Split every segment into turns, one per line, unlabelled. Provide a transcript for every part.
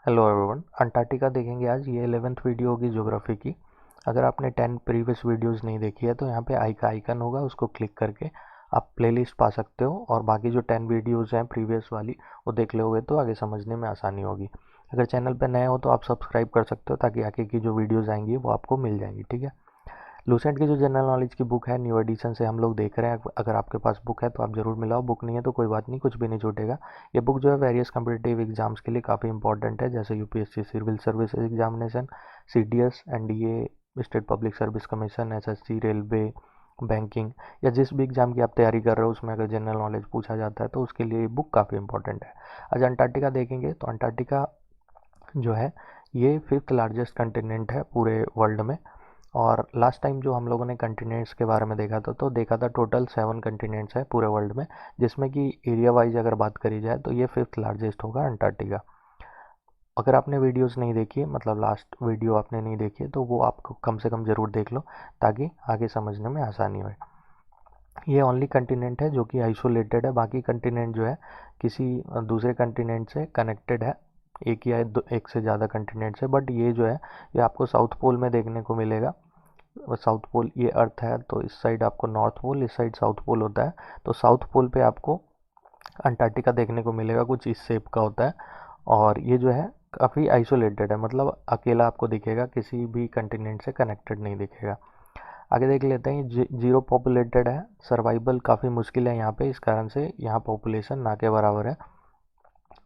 Hello everyone, Antarctica देखेंगे आज। ये 11th वीडियो होगी ज्योग्राफी की। अगर आपने 10 प्रीवियस वीडियोस नहीं देखी है तो यहाँ पे आई का आइकन होगा, उसको क्लिक करके आप प्लेलिस्ट पा सकते हो और बाकी जो 10 वीडियोस हैं प्रीवियस वाली वो देख लोगे तो आगे समझने में आसानी होगी। अगर चैनल पे नए हो तो आप सब्सक्राइब कर सकते हो ताकि आगे की जो वीडियोज़ आएंगी वो आपको मिल जाएंगी, ठीक है। लूसेंट की जो जनरल नॉलेज की बुक है, न्यू एडिशन से हम लोग देख रहे हैं। अगर आपके पास बुक है तो आप ज़रूर मिलाओ, बुक नहीं है तो कोई बात नहीं, कुछ भी नहीं छूटेगा। ये बुक जो है वेरियस कम्पिटिटिव एग्जाम्स के लिए काफ़ी इंपॉर्टेंट है, जैसे UPSC civil service examination, CDS, NDA, state public service commission, SSC, railway, banking या जिस भी एग्जाम की आप तैयारी कर रहे हो उसमें अगर जनरल नॉलेज पूछा जाता है तो उसके लिए ये बुक काफ़ी इंपॉर्टेंट है। आज अंटार्कटिका देखेंगे तो अंटार्कटिका जो है ये 5th लार्जेस्ट कंटिनेंट है पूरे वर्ल्ड में। और लास्ट टाइम जो हम लोगों ने कंटिनेंट्स के बारे में देखा था तो देखा था टोटल 7 कंटिनेंट्स है पूरे वर्ल्ड में, जिसमें कि एरिया वाइज अगर बात करी जाए तो ये 5th लार्जेस्ट होगा अंटार्कटिका। अगर आपने वीडियोस नहीं देखी है, मतलब लास्ट वीडियो आपने नहीं देखी है, तो वो आपको कम से कम ज़रूर देख लो ताकि आगे समझने में आसानी हो। ये ओनली कंटिनेंट है जो कि आइसोलेटेड है, बाकी कंटिनेंट जो है किसी दूसरे कंटिनेंट से कनेक्टेड है। एक या एक से ज़्यादा कंटिनेंट्स है, बट ये जो है ये आपको साउथ पोल में देखने को मिलेगा। साउथ पोल ये अर्थ है तो इस साइड आपको नॉर्थ पोल, इस साइड साउथ पोल होता है। तो साउथ पोल पे आपको अंटार्कटिका देखने को मिलेगा, कुछ इस शेप का होता है। और ये जो है काफ़ी आइसोलेटेड है, मतलब अकेला आपको दिखेगा, किसी भी कंटिनेंट से कनेक्टेड नहीं दिखेगा। आगे देख लेते हैं। जीरो पॉपुलेटेड है, सर्वाइवल काफ़ी मुश्किल है यहाँ पे, इस कारण से यहाँ पॉपुलेशन ना के बराबर है।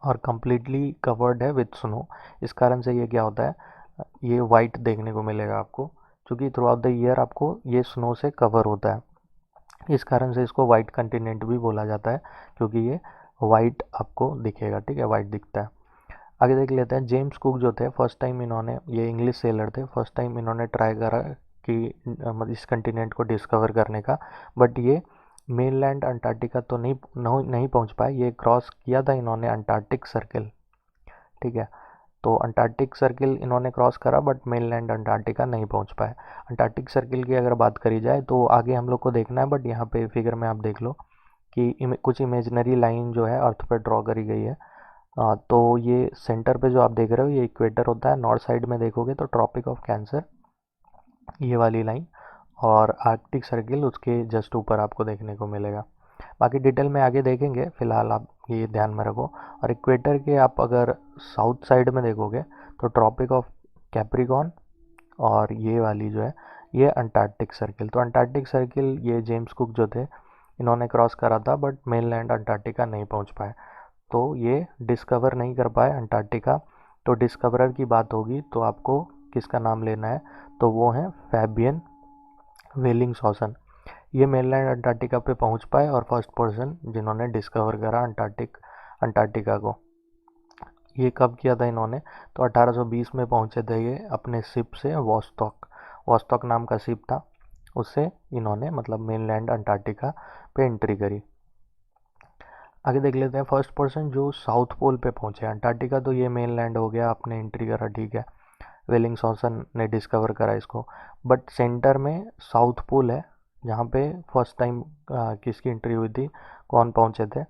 और कम्प्लीटली कवर्ड है विथ स्नो, इस कारण से ये क्या होता है, ये वाइट देखने को मिलेगा आपको, क्योंकि थ्रू आउट द ईयर आपको ये स्नो से कवर होता है। इस कारण से इसको वाइट कंटिनेंट भी बोला जाता है, क्योंकि ये वाइट आपको दिखेगा, ठीक है, वाइट दिखता है। आगे देख लेते हैं। जेम्स कुक जो थे फर्स्ट टाइम इन्होंने, ये इंग्लिश सेलर थे, फर्स्ट टाइम इन्होंने ट्राई करा कि मतलब इस कंटिनेंट को डिस्कवर करने का, बट ये मेनलैंड अंटार्कटिका तो नहीं पहुंच पाए। ये क्रॉस किया था इन्होंने अंटार्कटिक सर्किल, ठीक है। तो अंटार्कटिक सर्किल इन्होंने क्रॉस करा बट मेनलैंड अंटार्कटिका नहीं पहुंच पाए। अंटार्कटिक सर्किल की अगर बात करी जाए तो आगे हम लोग को देखना है, बट यहाँ पे फिगर में आप देख लो कि कुछ इमेजनरी लाइन जो है अर्थ पर ड्रॉ करी गई है। तो ये सेंटर पे जो आप देख रहे हो ये इक्वेटर होता है, नॉर्थ साइड में देखोगे तो ट्रॉपिक ऑफ कैंसर ये वाली लाइन, और आर्कटिक सर्किल उसके जस्ट ऊपर आपको देखने को मिलेगा। बाकी डिटेल में आगे देखेंगे, फिलहाल आप ये ध्यान में रखो। और इक्वेटर के आप अगर साउथ साइड में देखोगे तो ट्रॉपिक ऑफ कैप्रिकॉन, और ये वाली जो है ये अंटार्कटिक सर्किल। तो अंटार्कटिक सर्किल ये जेम्स कुक जो थे इन्होंने क्रॉस करा था, बट मेनलैंड अंटार्कटिका नहीं पहुंच पाए, तो ये डिस्कवर नहीं कर पाए अंटार्कटिका। तो डिस्कवरर की बात होगी तो आपको किसका नाम लेना है, तो वो है फैबियन वेलिंगसॉसन। ये मेनलैंड अंटार्कटिका पे पहुंच पाए और फर्स्ट पर्सन जिन्होंने डिस्कवर करा अंटार्कटिका को। ये कब किया था इन्होंने, तो 1820 में पहुंचे थे ये अपने शिप से, वॉस्टॉक वॉस्टॉक नाम का शिप था, उससे इन्होंने मतलब मेनलैंड अंटार्कटिका पे एंट्री करी। आगे देख लेते हैं। फर्स्ट पर्सन जो साउथ पोल पे पहुंचे अंटार्कटिका, तो ये मेनलैंड हो गया, आपने एंट्री करा, ठीक है, वेलिंगसॉसन ने डिस्कवर करा इसको। बट सेंटर में साउथ पोल है जहाँ पे फर्स्ट टाइम किसकी एंट्री हुई थी, कौन पहुँचे थे,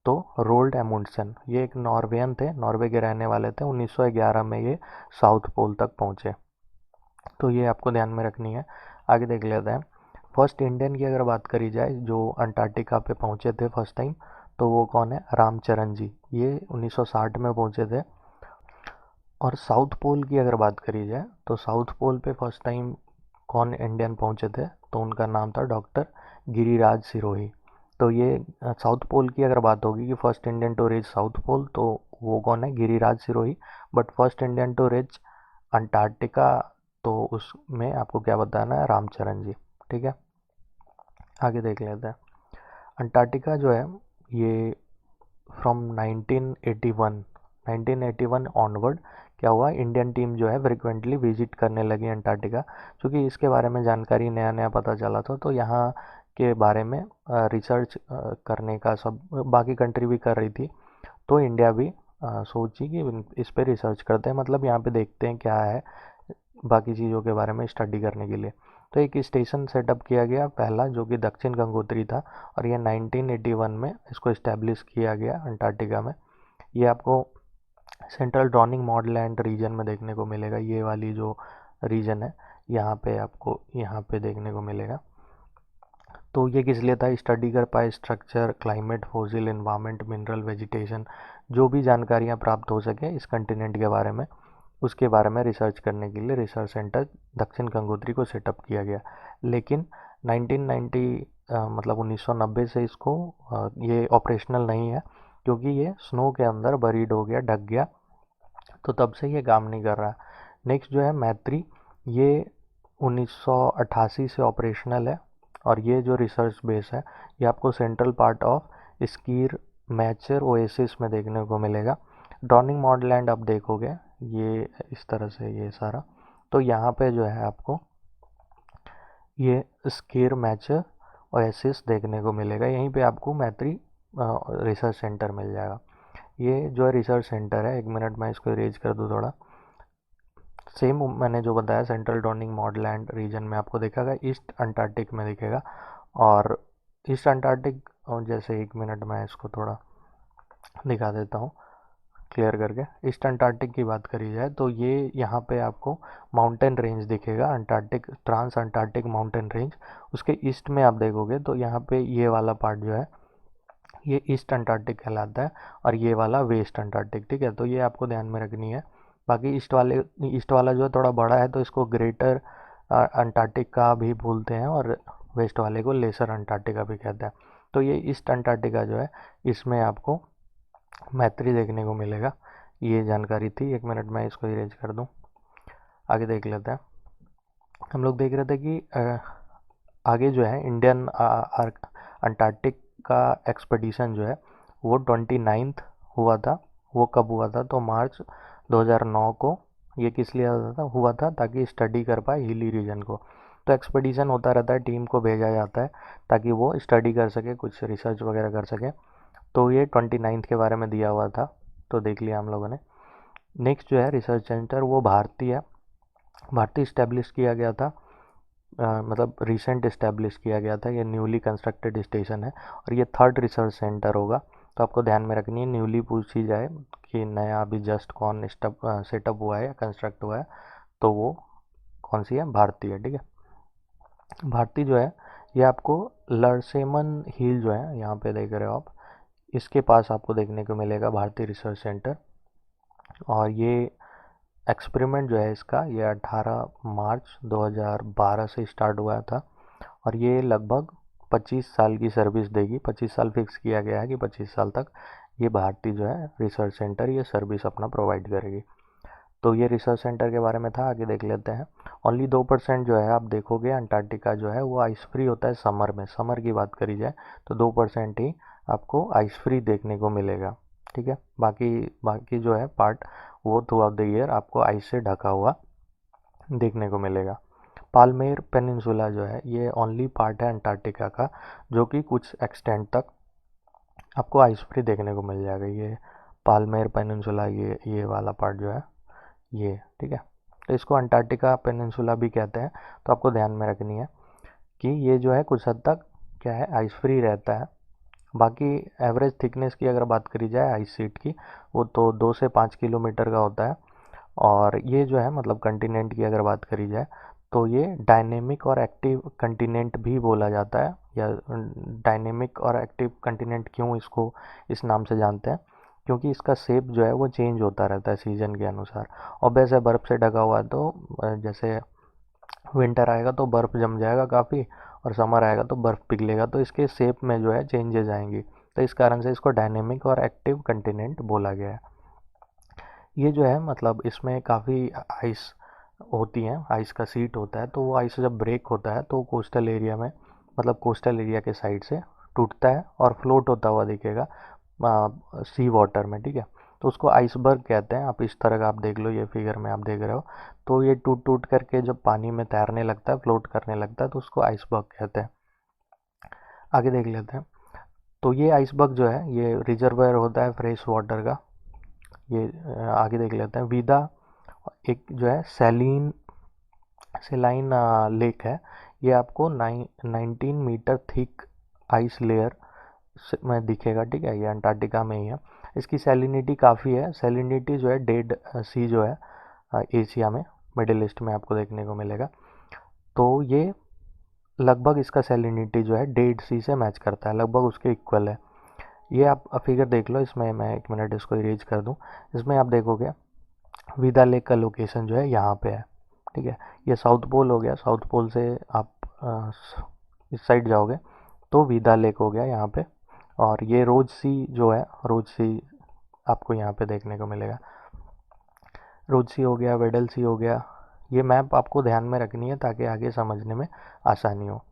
तो रोल्ड एमुंडसन। ये एक नॉर्वेयन थे, नॉर्वे के रहने वाले थे। 1911 में ये साउथ पोल तक पहुँचे, तो ये आपको ध्यान में रखनी है। आगे देख लेते हैं। फर्स्ट इंडियन की अगर बात करी जाए जो अंटार्कटिका पे पहुँचे थे फर्स्ट टाइम, तो वो कौन है, रामचरण जी। ये 1960 में पहुँचे थे। और साउथ पोल की अगर बात करी जाए तो साउथ पोल पे फर्स्ट टाइम कौन इंडियन पहुंचे थे, तो उनका नाम था डॉक्टर गिरिराज सिरोही। तो ये साउथ पोल की अगर बात होगी कि first Indian to reach south pole, तो वो कौन है, Giriraj Sirohi. But first Indian to reach Antarctica, तो उसमें आपको क्या बताना है, रामचरण जी, ठीक है। आगे देख लेते हैं। अंटार्कटिका जो है ये फ्रॉम 1981 ऑनवर्ड क्या हुआ, इंडियन टीम जो है फ्रिक्वेंटली विजिट करने लगी अंटार्कटिका, क्योंकि इसके बारे में जानकारी नया नया पता चला था। तो यहाँ के बारे में रिसर्च करने का सब बाकी कंट्री भी कर रही थी, तो इंडिया भी सोची कि इस पे रिसर्च करते हैं, मतलब यहाँ पे देखते हैं क्या है, बाकी चीज़ों के बारे में स्टडी करने के लिए। तो एक स्टेशन सेटअप किया गया पहला, जो कि दक्षिण गंगोत्री था, और ये 1981 में इसको इस्टेब्लिश किया गया अंटार्कटिका में। ये आपको सेंट्रल ड्रॉनिंग मॉडलैंड रीजन में देखने को मिलेगा। ये वाली जो रीजन है यहाँ पे आपको यहाँ पे देखने को मिलेगा। तो ये किस लिए था, स्टडी कर पाए structure, climate, fossil, environment, mineral, vegetation, जो भी जानकारियाँ प्राप्त हो सके इस कंटिनेंट के बारे में, उसके बारे में रिसर्च करने के लिए रिसर्च सेंटर दक्षिण गंगोत्री को सेटअप किया गया। लेकिन 1990 मतलब 1990 से इसको ये ऑपरेशनल नहीं है, क्योंकि ये स्नो के अंदर बरीड हो गया, ढक गया, तो तब से ये काम नहीं कर रहा। नेक्स्ट जो है मैत्री, ये 1988 से ऑपरेशनल है, और ये जो रिसर्च बेस है ये आपको सेंट्रल पार्ट ऑफ स्कीर मैचर ओएसिस में देखने को मिलेगा। ड्रॉनिंग मॉडलैंड आप देखोगे ये इस तरह से ये सारा, तो यहाँ पे जो है आपको ये स्कीर मैचर ओएसिस देखने को मिलेगा। यहीं पे आपको मैत्री रिसर्च सेंटर मिल जाएगा। ये जो है रिसर्च सेंटर है, 1 मिनट मैं इसको इरेज कर दूँ थोड़ा। सेम मैंने जो बताया सेंट्रल ड्रॉनिंग मॉडलैंड रीजन में आपको दिखेगा, ईस्ट अंटार्कटिक में दिखेगा। और ईस्ट अंटार्कटिक, जैसे 1 मिनट मैं इसको थोड़ा दिखा देता हूँ क्लियर करके। ईस्ट अंटार्कटिक की बात करी जाए तो ये यहाँ पे आपको माउंटेन रेंज दिखेगा, Antarctic trans Antarctic mountain range. उसके ईस्ट में आप देखोगे तो यहाँ पे ये वाला पार्ट जो है ये ईस्ट अंटार्कटिक कहलाता है, और ये वाला वेस्ट अंटार्कटिक, ठीक है। तो ये आपको ध्यान में रखनी है। बाकी ईस्ट वाला जो है थोड़ा बड़ा है, तो इसको ग्रेटर अंटार्कटिका भी बोलते हैं, और वेस्ट वाले को लेसर अंटार्कटिका भी कहते हैं। तो ये ईस्ट अंटार्कटिका जो है इसमें आपको मैत्री देखने को मिलेगा। ये जानकारी थी। 1 मिनट में इसको इरेज कर दूँ, आगे देख लेते हैं। हम लोग देख रहे थे कि आगे जो है इंडियन अंटार्कटिक का एक्सपेडिशन जो है वो 29 हुआ था। वो कब हुआ था, तो मार्च 2009 को। ये किस लिए हुआ था, ताकि स्टडी कर पाए हिली रीजन को। तो एक्सपेडिशन होता रहता है, टीम को भेजा जाता है ताकि वो स्टडी कर सके, कुछ रिसर्च वगैरह कर सके। तो ये 29 के बारे में दिया हुआ था, तो देख लिया हम लोगों ने। नेक्स्ट जो है रिसर्च सेंटर वो भारतीय इस्टेब्लिश किया गया था, मतलब रिसेंट इस्टेब्लिश किया गया था। ये न्यूली कंस्ट्रक्टेड स्टेशन है, और ये थर्ड रिसर्च सेंटर होगा। तो आपको ध्यान में रखनी है, न्यूली पूछी जाए कि नया अभी जस्ट कौन सेटअप हुआ है या कंस्ट्रक्ट हुआ है, तो वो कौन सी है, भारतीय, ठीक है। भारतीय जो है ये आपको लड़सेमन हिल जो है यहाँ पे देख रहे हो आप, इसके पास आपको देखने को मिलेगा भारतीय रिसर्च सेंटर। और ये एक्सपेरिमेंट जो है इसका ये 18 मार्च 2012 से स्टार्ट हुआ था, और ये लगभग 25 साल की सर्विस देगी। 25 साल फिक्स किया गया है कि 25 साल तक ये भारतीय जो है रिसर्च सेंटर ये सर्विस अपना प्रोवाइड करेगी। तो ये रिसर्च सेंटर के बारे में था। आगे देख लेते हैं। ओनली 2% जो है आप देखोगे अंटार्कटिका जो है वो आइस फ्री होता है समर में। समर की बात करी जाए तो 2% ही आपको आइस फ्री देखने को मिलेगा, ठीक है। बाकी बाकी जो है पार्ट वो थ्रू आउट द ईयर आपको आइस से ढका हुआ देखने को मिलेगा। पाल्मेर पेनिनसुला जो है ये ओनली पार्ट है अंटार्कटिका का जो कि कुछ एक्सटेंट तक आपको आइस फ्री देखने को मिल जाएगा। ये पाल्मेर पेनिनसुला ये वाला पार्ट जो है ये, ठीक है। तो इसको अंटार्कटिका पेनिनसुला भी कहते हैं। तो आपको ध्यान में रखनी है कि ये जो है कुछ हद तक क्या है, आइस फ्री रहता है। बाकी एवरेज थिकनेस की अगर बात करी जाए आइस शीट की, वो तो 2 से 5 किलोमीटर का होता है। और ये जो है मतलब कंटिनेंट की अगर बात करी जाए तो ये डायनेमिक और एक्टिव कंटिनेंट भी बोला जाता है। या डायनेमिक और एक्टिव कंटिनेंट क्यों इसको इस नाम से जानते हैं, क्योंकि इसका शेप जो है वो चेंज होता रहता है सीजन के अनुसार। और वैसे बर्फ़ से ढका हुआ है, तो जैसे विंटर आएगा तो बर्फ़ जम जाएगा काफ़ी, और समर आएगा तो बर्फ़ पिघलेगा, तो इसके शेप में जो है चेंजेस आएंगी। तो इस कारण से इसको डायनेमिक और एक्टिव कंटिनेंट बोला गया है। ये जो है मतलब इसमें काफ़ी आइस होती हैं, आइस का सीट होता है। तो वो आइस जब ब्रेक होता है तो कोस्टल एरिया में, मतलब कोस्टल एरिया के साइड से टूटता है और फ्लोट होता हुआ दिखेगा सी वाटर में, ठीक है। तो उसको आइसबर्ग कहते हैं। आप इस तरह का आप देख लो, ये फिगर में आप देख रहे हो, तो ये टूट टूट करके जब पानी में तैरने लगता है, फ्लोट करने लगता है, तो उसको आइसबर्ग कहते हैं। आगे देख लेते हैं। तो ये आइसबर्ग जो है ये रिजर्वायर होता है फ्रेश वाटर का। ये आगे देख लेते हैं। वीदा एक जो है सेलाइन लेक है। ये आपको 19 मीटर थिक आइस लेयर में दिखेगा, ठीक है। ये अंटार्कटिका में ही है। इसकी सैलिनिटी काफ़ी है। सैलिनिटी जो है डेड सी जो है एशिया में, मिडिल ईस्ट में आपको देखने को मिलेगा। तो ये लगभग इसका सैलिनिटी जो है डेड सी से मैच करता है, लगभग उसके इक्वल है। ये आप फिगर देख लो, इसमें मैं 1 मिनट इसको इरेज कर दूं। इसमें आप देखोगे विदा लेक का लोकेशन जो है यहाँ पे है, ठीक है। ये साउथ पोल हो गया, साउथ पोल से आप इस साइड जाओगे तो विदा लेक हो गया यहाँ पे। और ये रोज सी जो है, रोज सी आपको यहाँ पे देखने को मिलेगा। रोज सी हो गया, वेडल सी हो गया। ये मैप आपको ध्यान में रखनी है ताकि आगे समझने में आसानी हो।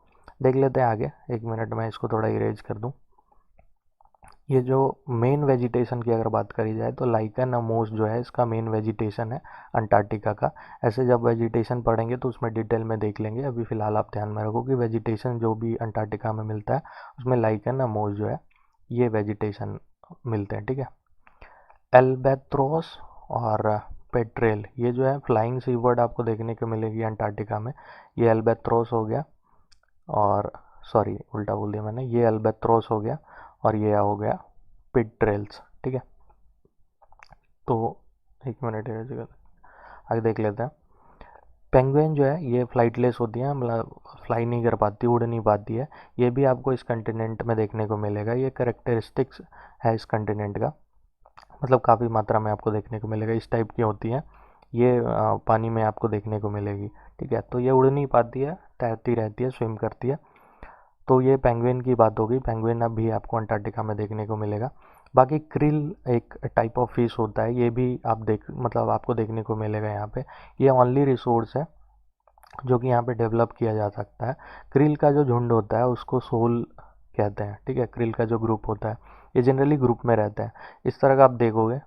देख लेते हैं आगे। 1 मिनट में इसको थोड़ा इरेज कर दूँ। ये जो मेन वेजिटेशन की अगर बात करी जाए तो लाइकन अमोस जो है इसका मेन वेजिटेशन है अंटार्कटिका का। ऐसे जब वेजिटेशन पढ़ेंगे तो उसमें डिटेल में देख लेंगे। अभी फ़िलहाल आप ध्यान में रखो कि वेजिटेशन जो भी अंटार्कटिका में मिलता है उसमें लाइकन अमोस जो है ये वेजिटेशन मिलते हैं, ठीक है। एल्बेट्रोस और पेट्रेल, ये जो है फ्लाइंग सी बर्ड आपको देखने को मिलेगी अंटार्कटिका में। ये एल्बेट्रोस हो गया, और सॉरी उल्टा बोल दिया मैंने, ये एल्बेट्रोस हो गया और ये हो गया पेट्रेल्स, ठीक है। तो 1 मिनट है, आगे देख लेते हैं। पेंगुइन जो है ये फ्लाइटलेस होती है, मतलब फ्लाई नहीं कर पाती, उड़ नहीं पाती है। ये भी आपको इस कंटिनेंट में देखने को मिलेगा। ये करेक्टरिस्टिक्स है इस कंटिनेंट का, मतलब काफ़ी मात्रा में आपको देखने को मिलेगा। इस टाइप की होती है ये, पानी में आपको देखने को मिलेगी, ठीक है। तो ये उड़ नहीं पाती है, तैरती रहती है, स्विम करती है। तो ये पेंगुइन की बात होगी। पेंगुइन अब भी आपको अंटार्कटिका में देखने को मिलेगा। बाकी क्रिल एक टाइप ऑफ फिश होता है, ये भी आप मतलब आपको देखने को मिलेगा यहाँ पे। ये ओनली रिसोर्स है जो कि यहाँ पे डेवलप किया जा सकता है। क्रिल का जो झुंड होता है उसको सोल कहते हैं, ठीक है। क्रिल का जो ग्रुप होता है ये जनरली ग्रुप में रहता है, इस तरह का आप देखोगे,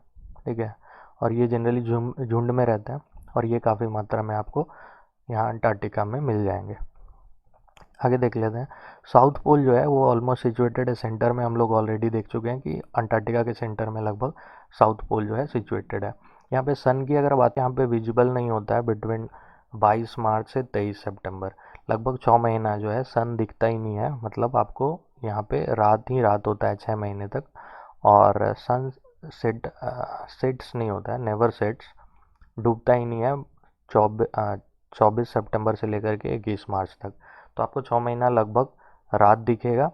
ठीक है। और ये जनरली झुंड में रहता है, और ये काफ़ी मात्रा में आपको यहाँ अंटार्कटिका में मिल जाएंगे। आगे देख लेते हैं। साउथ पोल जो है वो ऑलमोस्ट सिचुएटेड है सेंटर में। हम लोग ऑलरेडी देख चुके हैं कि अंटार्कटिका के सेंटर में लगभग साउथ पोल जो है सिचुएटेड है। यहाँ पे सन की अगर बात, यहाँ पे विजिबल नहीं होता है बिटवीन 22 मार्च से 23 सितंबर। लगभग 6 महीना जो है सन दिखता ही नहीं है, मतलब आपको यहाँ पे रात ही रात होता है 6 महीने तक। और सन सेट्स नहीं होता है, नेवर सेट्स, डूबता ही नहीं है 24 सितंबर से लेकर के 21 मार्च तक। तो आपको 6 महीना लगभग रात दिखेगा,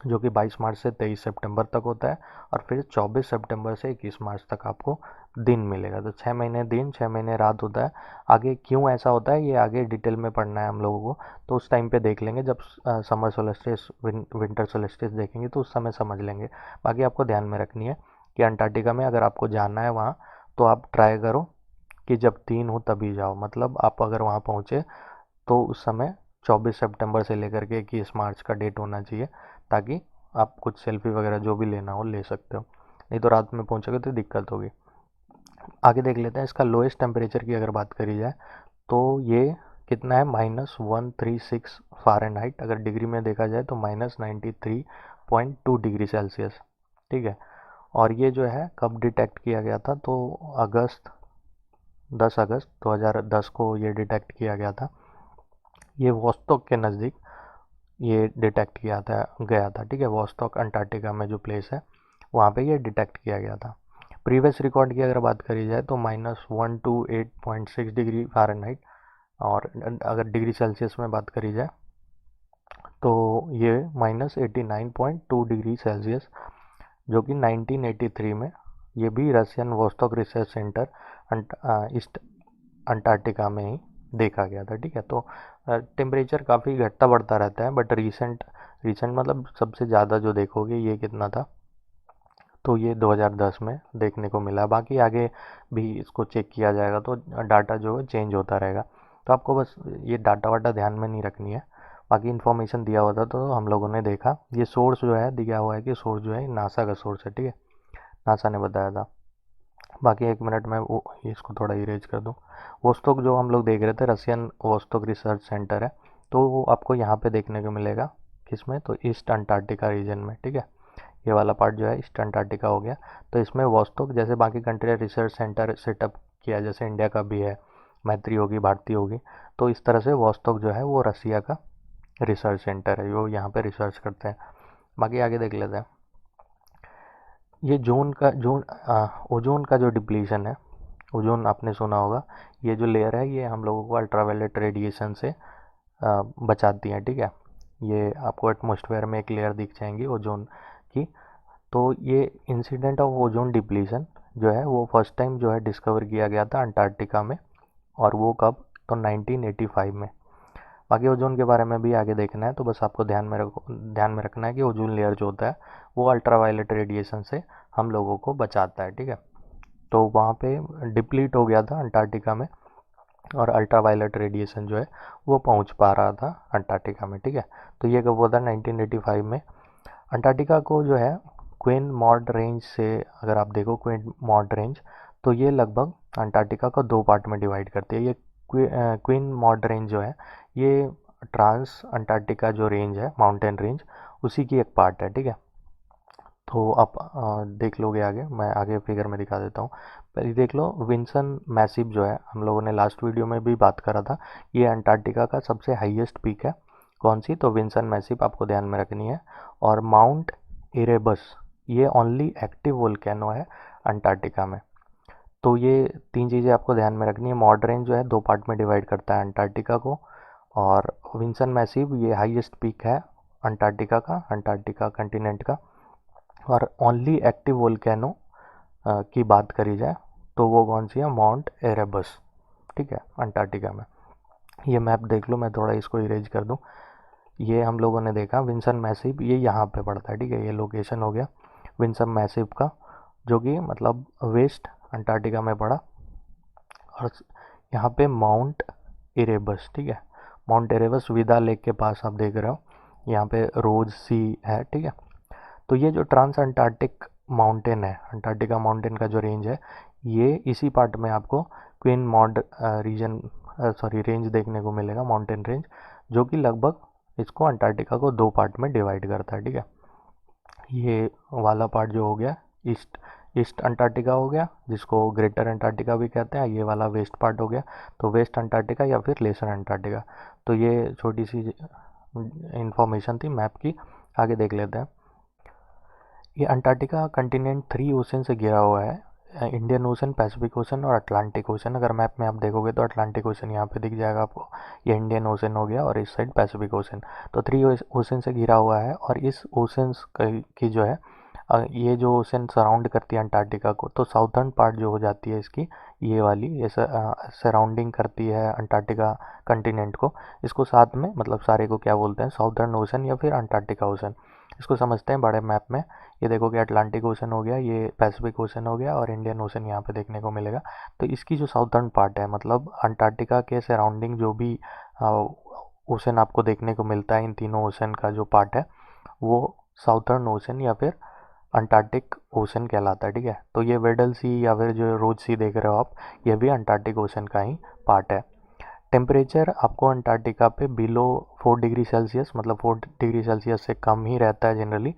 जो कि 22 मार्च से 23 सितंबर तक होता है। और फिर 24 सितंबर से 21 मार्च तक आपको दिन मिलेगा। तो 6 महीने दिन, 6 महीने रात होता है। आगे क्यों ऐसा होता है ये आगे डिटेल में पढ़ना है हम लोगों को, तो उस टाइम पे देख लेंगे जब समर सोलस्टिस विंटर सोलस्टिस देखेंगे तो उस समय समझ लेंगे। बाकी आपको ध्यान में रखनी है कि अंटार्कटिका में अगर आपको जाना है वहाँ, तो आप ट्राई करो कि जब दिन हो तभी जाओ। मतलब आप अगर वहाँ पहुँचे तो उस समय 24 सितंबर से लेकर के 21 मार्च का डेट होना चाहिए, ताकि आप कुछ सेल्फी वगैरह जो भी लेना हो ले सकते हो। नहीं तो रात में पहुँचोगे तो दिक्कत होगी। आगे देख लेते हैं इसका लोएस्ट टेम्परेचर की अगर बात करी जाए तो ये कितना है, -136 फ़ारेनहाइट। अगर डिग्री में देखा जाए तो -93.2 डिग्री सेल्सियस, ठीक है। और ये जो है कब डिटेक्ट किया गया था, तो 10 अगस्त 2010 को ये डिटेक्ट किया गया था। ये वोस्टॉक के नज़दीक ये डिटेक्ट किया था गया था, ठीक है। वोस्टॉक अंटार्कटिका में जो प्लेस है वहाँ पे ये डिटेक्ट किया गया था। प्रीवियस रिकॉर्ड की अगर बात करी जाए तो -128.6 डिग्री फ़ारेनहाइट। और अगर डिग्री सेल्सियस में बात करी जाए तो ये -89.2 डिग्री सेल्सियस, जो कि 1983 में ये भी Russian Vostok research centre east Antarctica में ही देखा गया था, ठीक है। तो टेम्परेचर काफ़ी घटता बढ़ता रहता है, बट रीसेंट रीसेंट मतलब सबसे ज़्यादा जो देखोगे ये कितना था, तो ये 2010 में देखने को मिला। बाकी आगे भी इसको चेक किया जाएगा तो डाटा जो है चेंज होता रहेगा। तो आपको बस ये डाटा वाटा ध्यान में नहीं रखनी है। बाकी इन्फॉर्मेशन दिया हुआ था तो हम लोगों ने देखा। ये सोर्स जो है दिया हुआ है कि सोर्स जो है नासा का सोर्स है, ठीक है। नासा ने बताया था। बाकी 1 मिनट में वो इसको थोड़ा इरेज कर दूँ। वोस्टोक जो हम लोग देख रहे थे रशियन वोस्टोक रिसर्च सेंटर है, तो वो आपको यहाँ पे देखने को मिलेगा। किसमें, तो ईस्ट अंटार्कटिका रीजन में, ठीक है। ये वाला पार्ट जो है ईस्ट अंटार्कटिका हो गया। तो इसमें वोस्टोक जैसे बाकी कंट्री रिसर्च सेंटर सेटअप किया, जैसे इंडिया का भी है, मैत्री होगी, भारती होगी, तो इस तरह से वोस्टोक जो है वो रसिया का रिसर्च सेंटर है, वो यहाँ पे रिसर्च करते हैं। बाकी आगे देख लेते हैं। ये ओजोन का जो डिप्लीशन है, ओजोन आपने सुना होगा, ये जो लेयर है ये हम लोगों को अल्ट्रावायलेट रेडिएशन से बचाती है, ठीक है। ये आपको एटमॉस्फेयर में एक लेयर दिख जाएंगी ओजोन की। तो ये इंसिडेंट ऑफ ओजोन डिप्लीशन जो है वो फर्स्ट टाइम जो है डिस्कवर किया गया था अंटार्कटिका में, और वो कब, तो 1985 में। बाकी ओजोन के बारे में भी आगे देखना है, तो बस आपको ध्यान में रखना है कि ओजोन लेयर जो होता है वो अल्ट्रावायलेट रेडिएशन से हम लोगों को बचाता है, ठीक है। तो वहाँ पे डिप्लीट हो गया था अंटार्कटिका में, और अल्ट्रावायलेट रेडिएशन जो है वो पहुँच पा रहा था अंटार्कटिका में, ठीक है। तो ये कब हुआ था, 1985 में। अंटार्कटिका को जो है क्वीन मॉड रेंज से, अगर आप देखो क्वीन मॉड रेंज, तो ये लगभग अंटार्कटिका को दो पार्ट में डिवाइड करती है। ये क्वीन मॉड रेंज जो है ये ट्रांस अंटार्कटिका जो रेंज है, माउंटेन रेंज, उसी की एक पार्ट है, ठीक है। तो आप देख लोगे आगे, मैं आगे फिगर में दिखा देता हूँ। पहले देख लो, विंसन मैसिव जो है, हम लोगों ने लास्ट वीडियो में भी बात करा था, ये अंटार्कटिका का सबसे हाईएस्ट पीक है। कौन सी, तो विंसन मैसिव आपको ध्यान में रखनी है। और माउंट इरेबस, ये ओनली एक्टिव वोल्केनो है अंटार्कटिका में। तो ये तीन चीज़ें आपको ध्यान में रखनी है। मॉड रेंज जो है दो पार्ट में डिवाइड करता है अंटार्कटिका को, और विंसन मैसिव ये हाईएस्ट पीक है अंटार्कटिका कंटिनेंट का। और ओनली एक्टिव वोल्केनो की बात करी जाए तो वो कौन सी है, माउंट एरेबस, ठीक है, अंटार्कटिका में। ये मैप देख लो, मैं थोड़ा इसको इरेज कर दूं। ये हम लोगों ने देखा विंसन मैसिव, ये यहाँ पे पड़ता है, ठीक है। ये लोकेशन हो गया विंसन मैसिव का, जो कि मतलब वेस्ट अंटार्कटिका में पड़ा। और यहाँ पे माउंट इरेबस, ठीक है, माउंट इरेबस विदा लेक के पास आप देख रहे हो, यहाँ पे रोज सी है, ठीक है। तो ये जो ट्रांस अंटार्कटिक माउंटेन है, अंटार्कटिका माउंटेन का जो रेंज है, ये इसी पार्ट में आपको क्वीन मॉड रेंज देखने को मिलेगा, माउंटेन रेंज, जो कि लगभग इसको अंटार्कटिका को दो पार्ट में डिवाइड करता है, ठीक है। ये वाला पार्ट जो हो गया ईस्ट ईस्ट अंटार्कटिका हो गया, जिसको ग्रेटर अंटार्कटिका भी कहते हैं। ये वाला वेस्ट पार्ट हो गया, तो वेस्ट अंटार्कटिका या फिर लेसर अंटार्कटिका। तो ये छोटी सी इंफॉर्मेशन थी मैप की। आगे देख लेते हैं। ये अंटार्कटिका कंटिनेंट 3 ओशन से घिरा हुआ है, इंडियन ओशन, पैसिफिक ओशन और अटलांटिक ओशन। अगर मैप में आप देखोगे तो अटलांटिक ओशन यहाँ पे दिख जाएगा आपको, ये इंडियन ओशन हो गया, और इस साइड पैसिफिक ओशन। तो 3 ओशन से घिरा हुआ है, और इस ओशंस की जो है ये जो ओशन सराउंड करती है अंटार्कटिका को, तो साउथर्न पार्ट जो हो जाती है इसकी, ये वाली, ये सराउंडिंग करती है अंटार्कटिका कंटिनेंट को। इसको साथ में मतलब सारे को क्या बोलते हैं, साउथर्न ओशन या फिर अंटार्कटिका ओशन, इसको समझते हैं बड़े मैप में। ये देखो कि अटलांटिक ओशन हो गया, ये पैसिफिक ओशन हो गया, और इंडियन ओशन यहाँ पे देखने को मिलेगा। तो इसकी जो साउथर्न पार्ट है, मतलब अंटार्कटिका के सराउंडिंग जो भी ओशन आपको देखने को मिलता है, इन तीनों ओशन का जो पार्ट है वो साउथर्न ओशन या फिर अंटार्कटिक ओशन कहलाता है, ठीक है। तो ये वेडल सी या फिर जो रोज सी देख रहे हो आप, ये भी अंटार्कटिक ओशन का ही पार्ट है। टेम्परेचर आपको अंटार्कटिका पे बिलो 4 डिग्री सेल्सियस, मतलब 4 डिग्री सेल्सियस से कम ही रहता है जनरली।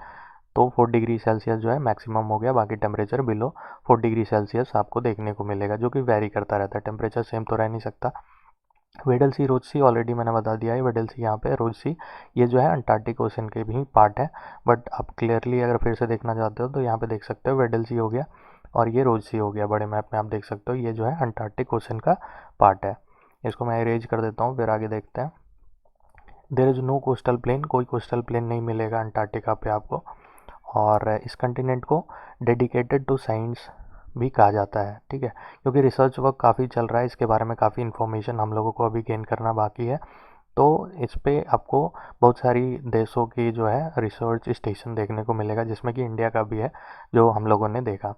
तो 4 डिग्री सेल्सियस जो है मैक्सिमम हो गया, बाकी टेम्परेचर बिलो 4 डिग्री सेल्सियस आपको देखने को मिलेगा, जो कि वेरी करता रहता है, टेम्परेचर सेम तो रह नहीं सकता। वेडल सी, रोज सी ऑलरेडी मैंने बता दिया है, वेडल सी यहाँ पे, रोज सी ये जो है अंटार्कटिक ओशन के भी पार्ट है। बट आप क्लियरली अगर फिर से देखना चाहते हो तो यहाँ पे देख सकते हो, वेडल सी हो गया और ये रोज सी हो गया। बड़े मैप में आप देख सकते हो, ये जो है अंटार्कटिक ओशन का पार्ट है। इसको मैं इरेज कर देता हूँ, फिर आगे देखते हैं। There is no coastal plain, कोई कोस्टल प्लेन नहीं मिलेगा अंटार्कटिका पे आपको। और इस कंटिनेंट को डेडिकेटेड टू साइंस भी कहा जाता है, ठीक है, क्योंकि रिसर्च वर्क काफ़ी चल रहा है इसके बारे में, काफ़ी इन्फॉर्मेशन हम लोगों को अभी गेन करना बाकी है। तो इस पे आपको बहुत सारी देशों की जो है रिसर्च स्टेशन देखने को मिलेगा, जिसमें कि इंडिया का भी है, जो हम लोगों ने देखा।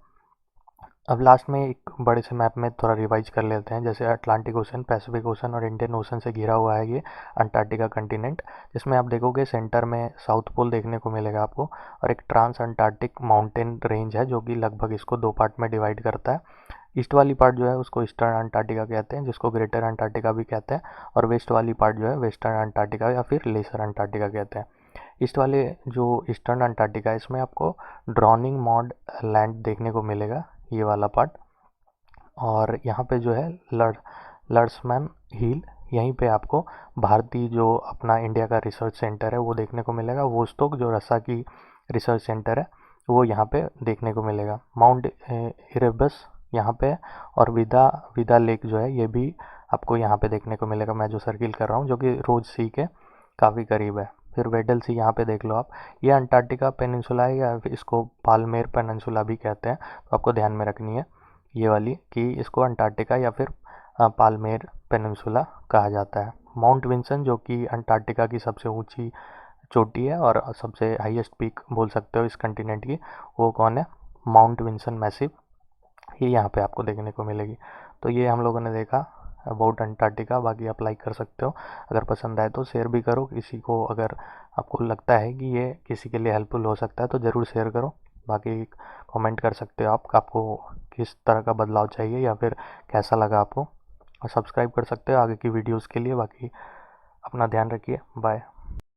अब लास्ट में एक बड़े से मैप में थोड़ा रिवाइज कर लेते हैं। जैसे अटलांटिक ओशन, पैसिफिक ओशन और इंडियन ओशन से घिरा हुआ है ये अंटार्कटिका कंटिनेंट, जिसमें आप देखोगे सेंटर में साउथ पोल देखने को मिलेगा आपको, और एक ट्रांस अंटार्कटिक माउंटेन रेंज है जो कि लगभग इसको दो पार्ट में डिवाइड करता है। ईस्ट वाली पार्ट जो है उसको ईस्टर्न अंटार्कटिका कहते हैं, जिसको ग्रेटर अंटार्कटिका भी कहते हैं, और वेस्ट वाली पार्ट जो है वेस्टर्न अंटार्कटिका या फिर लेसर अंटार्कटिका कहते हैं। ईस्ट वाले जो ईस्टर्न अंटार्कटिका है, इसमें आपको ड्रॉनिंग मॉड लैंड देखने को मिलेगा, ये वाला पार्ट। और यहाँ पे जो है लर्समैन हिल, यहीं पे आपको भारतीय जो अपना इंडिया का रिसर्च सेंटर है वो देखने को मिलेगा, वोस्टोक जो रसा की रिसर्च सेंटर है, वो यहाँ पे देखने को मिलेगा। माउंट इरेबस यहाँ पे है, और विदा विदा लेक जो है ये भी आपको यहाँ पे देखने को मिलेगा, मैं जो सर्किल कर रहा हूँ, जो कि रोज सी के काफ़ी करीब है। फिर वेडल सी यहाँ पे देख लो आप, ये अंटार्कटिका पेनिनसुला है, या फिर इसको पालमेर पेनिनसुला भी कहते हैं, तो आपको ध्यान में रखनी है ये वाली कि इसको अंटार्कटिका या फिर पालमेर पेनिनसुला कहा जाता है। माउंट विंसन जो कि अंटार्कटिका की सबसे ऊंची चोटी है और सबसे हाईएस्ट पीक बोल सकते हो इस कंटिनेंट की, वो कौन है? माउंट विंसन मैसिव, ये यहाँ पे आपको देखने को मिलेगी। तो ये हम लोगों ने देखा अबाउट अंटार्कटिका। बाकी आप लाइक कर सकते हो, अगर पसंद आए तो शेयर भी करो किसी को, अगर आपको लगता है कि ये किसी के लिए हेल्पफुल हो सकता है तो ज़रूर शेयर करो। बाकी कमेंट कर सकते हो आप, आपको किस तरह का बदलाव चाहिए या फिर कैसा लगा आपको, और सब्सक्राइब कर सकते हो आगे की वीडियोज़ के लिए। बाकी अपना ध्यान रखिए, बाय।